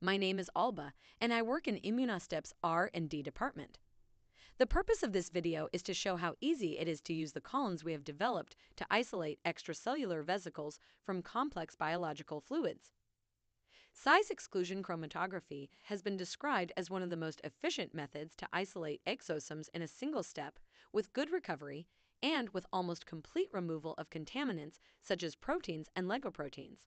My name is Alba, and I work in Immunostep's R&D department. The purpose of this video is to show how easy it is to use the columns we have developed to isolate extracellular vesicles from complex biological fluids. Size exclusion chromatography has been described as one of the most efficient methods to isolate exosomes in a single step, with good recovery and with almost complete removal of contaminants such as proteins and lipoproteins.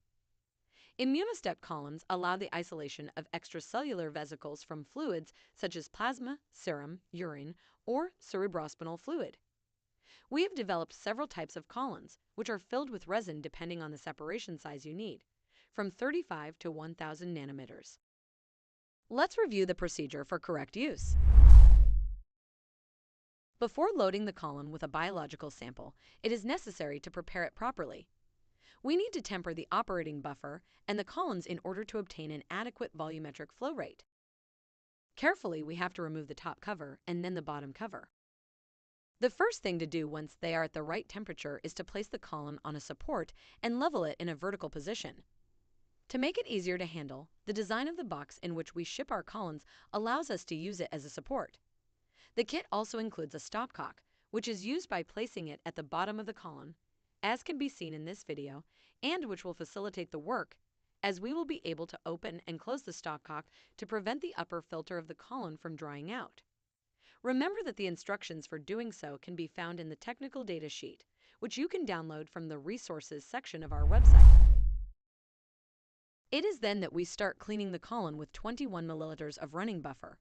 Immunostep columns allow the isolation of extracellular vesicles from fluids such as plasma, serum, urine, or cerebrospinal fluid. We have developed several types of columns, which are filled with resin depending on the separation size you need, from 35 to 1,000 nanometers. Let's review the procedure for correct use. Before loading the column with a biological sample, it is necessary to prepare it properly. We need to temper the operating buffer and the columns in order to obtain an adequate volumetric flow rate. Carefully, we have to remove the top cover and then the bottom cover. The first thing to do once they are at the right temperature is to place the column on a support and level it in a vertical position. To make it easier to handle, the design of the box in which we ship our columns allows us to use it as a support. The kit also includes a stopcock, which is used by placing it at the bottom of the column, as can be seen in this video, and which will facilitate the work, as we will be able to open and close the stopcock to prevent the upper filter of the column from drying out. Remember that the instructions for doing so can be found in the technical data sheet, which you can download from the resources section of our website. It is then that we start cleaning the column with 21 milliliters of running buffer.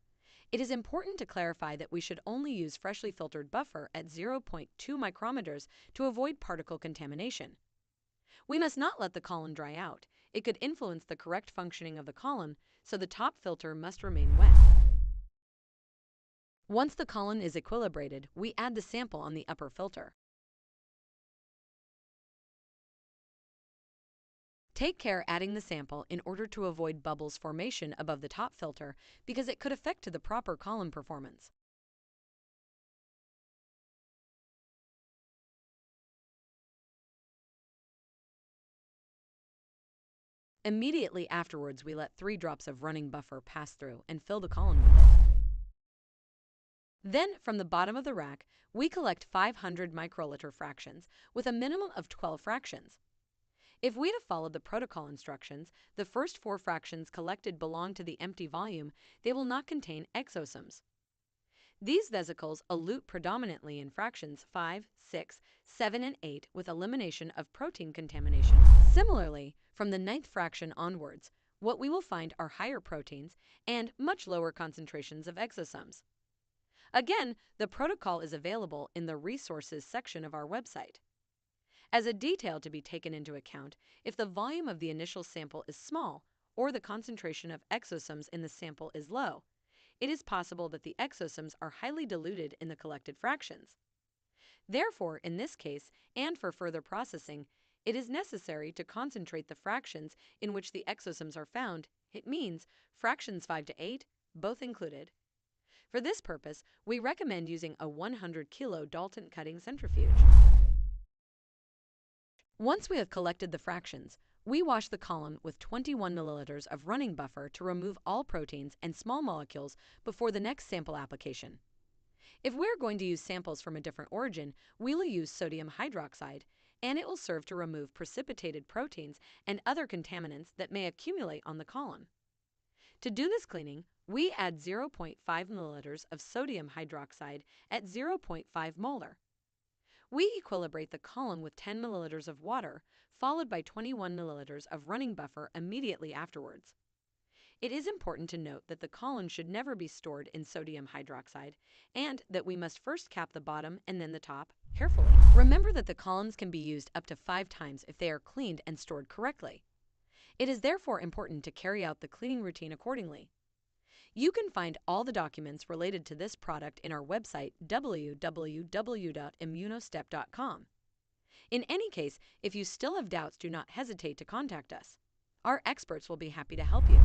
It is important to clarify that we should only use freshly filtered buffer at 0.2 micrometers to avoid particle contamination. We must not let the column dry out. It could influence the correct functioning of the column, so the top filter must remain wet. Once the column is equilibrated, we add the sample on the upper filter. Take care adding the sample in order to avoid bubbles formation above the top filter because it could affect the proper column performance. Immediately afterwards, we let 3 drops of running buffer pass through and fill the column with it. Then, from the bottom of the rack, we collect 500 microliter fractions with a minimum of 12 fractions. If we'd have followed the protocol instructions, the first 4 fractions collected belong to the empty volume. They will not contain exosomes. These vesicles elute predominantly in fractions 5, 6, 7, and 8 with elimination of protein contamination. Similarly, from the 9th fraction onwards, what we will find are higher proteins and much lower concentrations of exosomes. Again, the protocol is available in the resources section of our website. As a detail to be taken into account, if the volume of the initial sample is small or the concentration of exosomes in the sample is low, it is possible that the exosomes are highly diluted in the collected fractions. Therefore, in this case, and for further processing, it is necessary to concentrate the fractions in which the exosomes are found. It means fractions 5 to 8, both included. For this purpose, we recommend using a 100 kilo Dalton cutting centrifuge. Once we have collected the fractions, we wash the column with 21 milliliters of running buffer to remove all proteins and small molecules before the next sample application. If we're going to use samples from a different origin, we'll use sodium hydroxide, and it will serve to remove precipitated proteins and other contaminants that may accumulate on the column. To do this cleaning, we add 0.5 milliliters of sodium hydroxide at 0.5 molar. We equilibrate the column with 10 milliliters of water, followed by 21 milliliters of running buffer immediately afterwards. It is important to note that the column should never be stored in sodium hydroxide, and that we must first cap the bottom and then the top carefully. Remember that the columns can be used up to 5 times if they are cleaned and stored correctly. It is therefore important to carry out the cleaning routine accordingly. You can find all the documents related to this product in our website, www.immunostep.com. In any case, if you still have doubts, do not hesitate to contact us. Our experts will be happy to help you.